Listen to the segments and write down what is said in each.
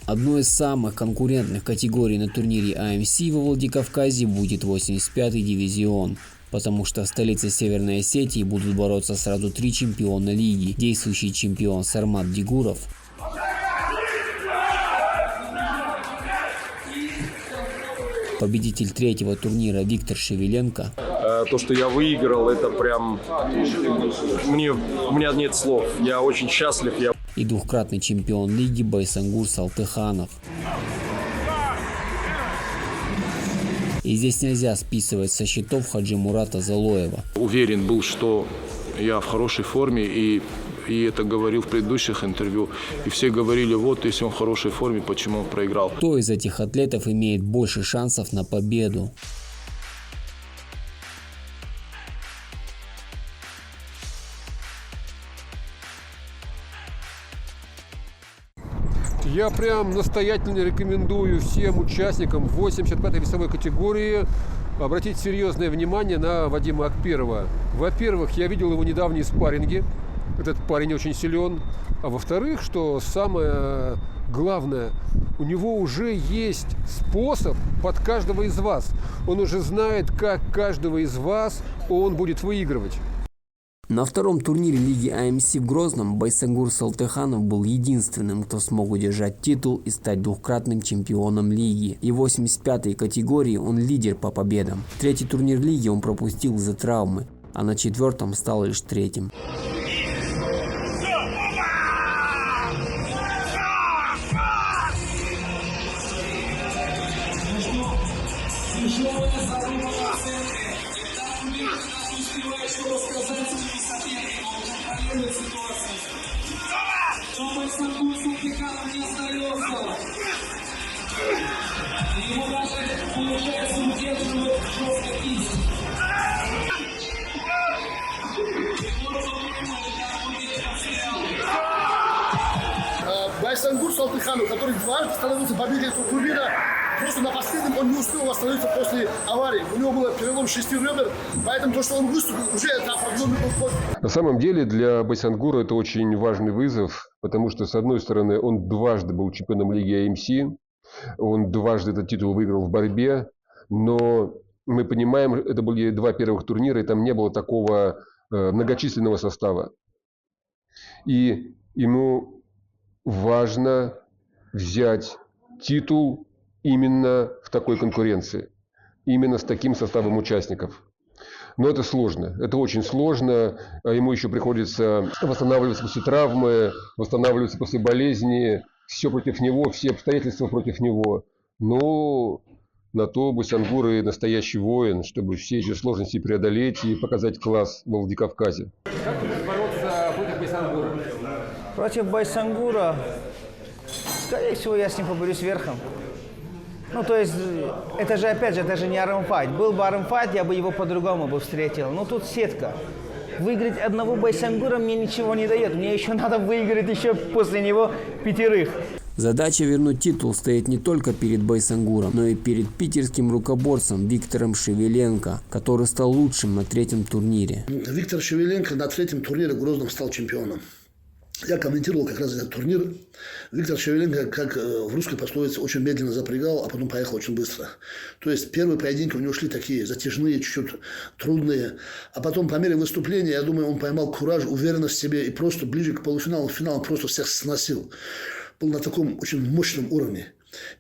Одной из самых конкурентных категорий на турнире AMC во Владикавказе будет 85-й дивизион, потому что в столице Северной Осетии будут бороться сразу 3 чемпиона лиги: действующий чемпион Сармат Дигуров, победитель 3-го турнира Виктор Шевеленко. То, что я выиграл, это прям... у меня нет слов. Я очень счастлив. И двукратный чемпион лиги Байсангур Салтыханов. И здесь нельзя списывать со счетов Хаджимурата Залоева. Уверен был, что я в хорошей форме, и это говорил в предыдущих интервью. И все говорили, вот, если он в хорошей форме, почему он проиграл. Кто из этих атлетов имеет больше шансов на победу? Я прям настоятельно рекомендую всем участникам 85-й весовой категории обратить серьезное внимание на Вадима Акперова. Во-первых, я видел его недавние спарринги. Этот парень очень силен. А во-вторых, что самое главное, у него уже есть способ под каждого из вас. Он уже знает, как каждого из вас он будет выигрывать. На втором турнире лиги AMC в Грозном Байсангур Салтыханов был единственным, кто смог удержать титул и стать двукратным чемпионом лиги. И в 85-й категории он лидер по победам. Третий турнир лиги он пропустил из-за травмы, а на 4-м стал лишь 3-м. Байсангур Салтыханов, который дважды становился победителем этого турнира, просто на последнем он не успел восстановиться после аварии. У него был перелом 6 ребер, поэтому то, что он выступил, уже это определенный подход. На самом деле для Байсангура это очень важный вызов, потому что, с одной стороны, он дважды был чемпионом лиги AMC, он дважды этот титул выиграл в борьбе, но мы понимаем, это были 2 первых турнира, и там не было такого многочисленного состава. И ему важно взять титул именно в такой конкуренции, именно с таким составом участников. Но это сложно, это очень сложно. Ему еще приходится восстанавливаться после травмы, восстанавливаться после болезни. Все против него, все обстоятельства против него. Но на то Байсангур и настоящий воин, чтобы все эти сложности преодолеть и показать класс в Владикавказе. Как ты будешь бороться против Байсангура? Против Байсангура, скорее всего, я с ним поборюсь верхом. Ну, то есть, это же, опять же, это же не армфайт. Был бы армфайт, я бы его по-другому бы встретил. Но тут сетка. Выиграть одного Байсангура мне ничего не дает. Мне еще надо выиграть еще после него 5. Задача вернуть титул стоит не только перед Байсангуром, но и перед питерским рукоборцем Виктором Шевеленко, который стал лучшим на 3-м турнире. Виктор Шевеленко на 3-м турнире в Грозном стал чемпионом. Я комментировал как раз этот турнир. Виктор Шевеленко, как в русской пословице, очень медленно запрягал, а потом поехал очень быстро. То есть первые поединки у него шли такие затяжные, чуть-чуть трудные. А потом по мере выступления, я думаю, он поймал кураж, уверенность в себе и просто ближе к полуфиналу, финалу просто всех сносил. Был на таком очень мощном уровне.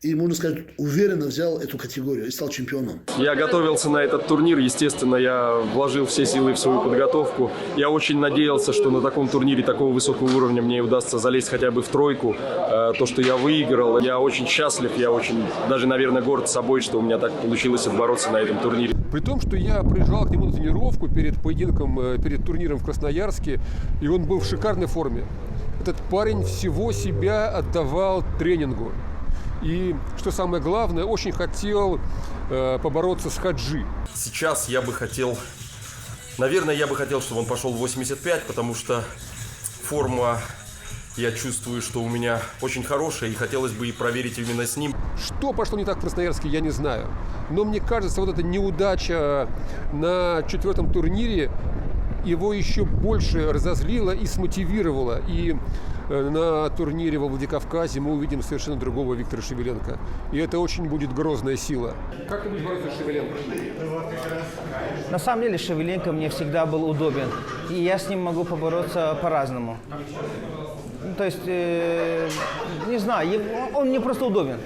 И, можно сказать, уверенно взял эту категорию и стал чемпионом. Я готовился на этот турнир, естественно, я вложил все силы в свою подготовку. Я очень надеялся, что на таком турнире такого высокого уровня мне удастся залезть хотя бы в 3. То, что я выиграл, я очень счастлив, я очень, даже, наверное, горд собой, что у меня так получилось отбороться на этом турнире. При том, что я приезжал к нему на тренировку перед поединком, перед турниром в Красноярске, и он был в шикарной форме. Этот парень всего себя отдавал тренингу. И, что самое главное, очень хотел побороться с Хаджи. Сейчас я бы хотел, наверное, чтобы он пошел в 85, потому что форма, я чувствую, что у меня очень хорошая, и хотелось бы и проверить именно с ним. Что пошло не так в Красноярске, я не знаю. Но мне кажется, вот эта неудача на 4-м турнире его еще больше разозлила и смотивировала. И на турнире во Владикавказе мы увидим совершенно другого Виктора Шевеленко. И это очень будет грозная сила. Как ты будешь бороться с Шевеленко? На самом деле Шевеленко мне всегда был удобен. И я с ним могу побороться по-разному. То есть, не знаю, он мне просто удобен.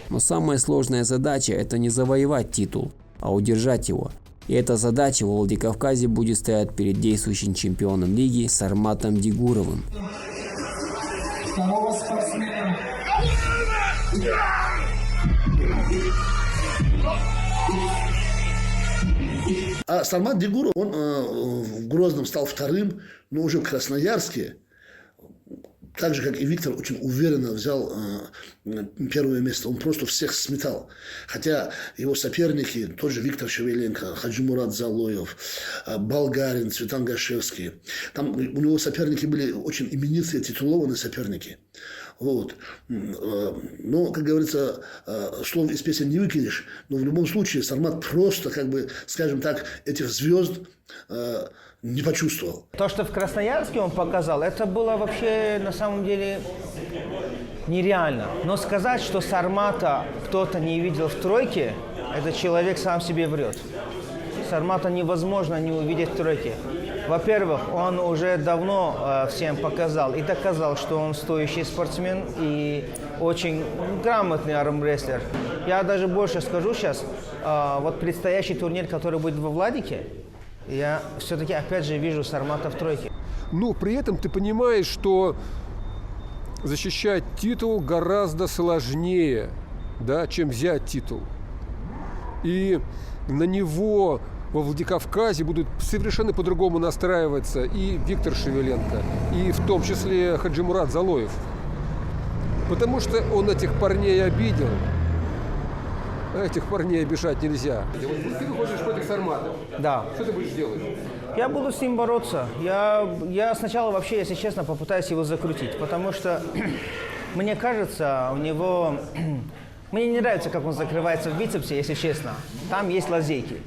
Но самая сложная задача – это не завоевать титул, а удержать его. И эта задача во Владикавказе будет стоять перед действующим чемпионом лиги Сарматом Дигуровым. Второго спортсмена. А Сармат Дигуров, он в Грозном стал вторым, но уже в Красноярске, так же, как и Виктор, очень уверенно взял первое место. Он просто всех сметал. Хотя его соперники, тот же Виктор Шевеленко, Хаджимурат Залоев, Болгарин, Цветан Гашевский. Там у него соперники были очень именитые, титулованные соперники. Вот. Но, как говорится, слов из песен не выкинешь. Но в любом случае Сармат просто, как бы, скажем так, этих звезд не почувствовал. То, что в Красноярске он показал, это было вообще на самом деле нереально. Но сказать, что Сармата кто-то не видел в тройке, этот человек сам себе врет. Сармата невозможно не увидеть в тройке. Во-первых, он уже давно всем показал и доказал, что он стоящий спортсмен и очень грамотный армрестлер. Я даже больше скажу сейчас, вот предстоящий турнир, который будет во Владике, я все-таки опять же вижу Сармата в тройке. Но при этом ты понимаешь, что защищать титул гораздо сложнее, да, чем взять титул. И на него во Владикавказе будут совершенно по-другому настраиваться и Виктор Шевеленко, и в том числе Хаджимурат Залоев. Потому что он этих парней обидел. А этих парней обижать нельзя. Вот ты выходишь против Сармата. Да. Что ты будешь делать? Я буду с ним бороться. Я сначала вообще, если честно, попытаюсь его закрутить, потому что мне кажется, у него... Мне не нравится, как он закрывается в бицепсе, если честно. Там есть лазейки.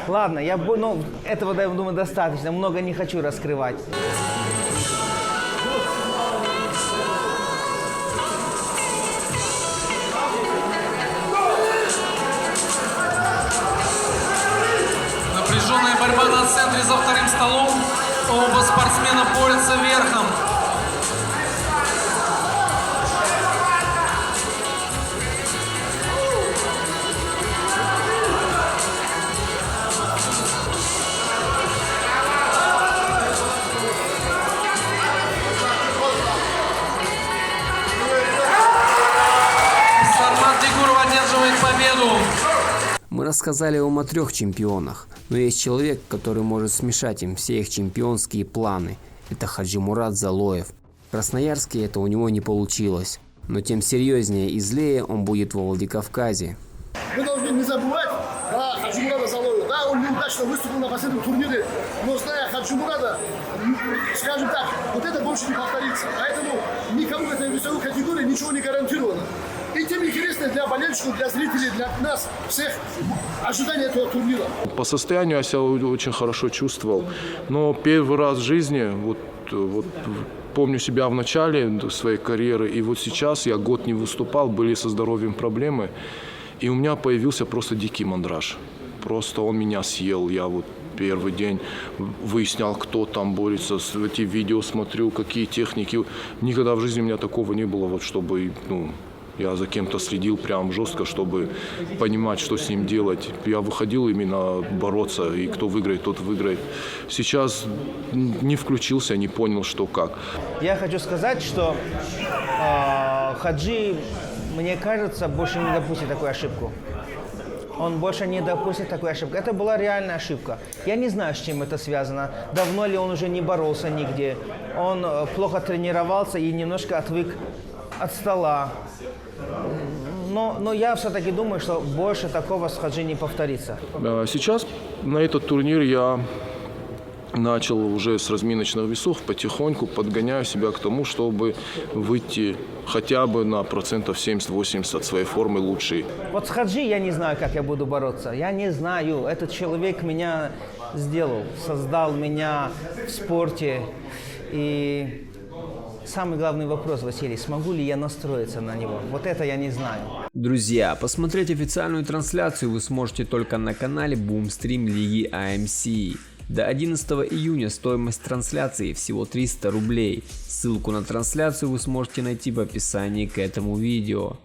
Ладно, этого, я думаю, достаточно. Много не хочу раскрывать. Напряженная борьба на центре за вторым столом. Оба спортсмена борются верхом. Сармат Дигуров одерживает победу. Мы рассказали вам о 3 чемпионах, но есть человек, который может смешать им все их чемпионские планы. Это Хаджимурат Залоев. В Красноярске это у него не получилось, но тем серьезнее и злее он будет во Владикавказе. Мы должны не забывать Хаджимурата Залоева. Да, он неудачно выступил на последнем турнире, но зная Хаджимурата, скажем так, вот это больше не повторится. Поэтому никому в этой весовой категории ничего не гарантировано. И тем интереснее для болельщиков, для зрителей, для нас всех ожидание этого турнира. По состоянию я себя очень хорошо чувствовал. Но первый раз в жизни, вот помню себя в начале своей карьеры, и вот сейчас я год не выступал, были со здоровьем проблемы, и у меня появился просто дикий мандраж. Просто он меня съел. Я вот первый день выяснял, кто там борется, эти видео смотрю, какие техники. Никогда в жизни у меня такого не было, вот чтобы, я за кем-то следил прям жестко, чтобы понимать, что с ним делать. Я выходил именно бороться, и кто выиграет, тот выиграет. Сейчас не включился, не понял, что как. Я хочу сказать, что Хаджи, мне кажется, больше не допустит такую ошибку. Он больше не допустит такой ошибки. Это была реальная ошибка. Я не знаю, с чем это связано. Давно ли он уже не боролся нигде. Он плохо тренировался и немножко отвык от стола. Но я все-таки думаю, что больше такого с Хаджи не повторится. Сейчас на этот турнир я начал уже с разминочных весов, потихоньку подгоняю себя к тому, чтобы выйти хотя бы на 70-80% от своей формы лучшей. Вот с Хаджи я не знаю, как я буду бороться. Я не знаю. Этот человек меня сделал, создал меня в спорте. И самый главный вопрос, Василий, смогу ли я настроиться на него? Вот это я не знаю. Друзья, посмотреть официальную трансляцию вы сможете только на канале Boomstream Лиги AMC. До 11 июня стоимость трансляции всего 300 рублей. Ссылку на трансляцию вы сможете найти в описании к этому видео.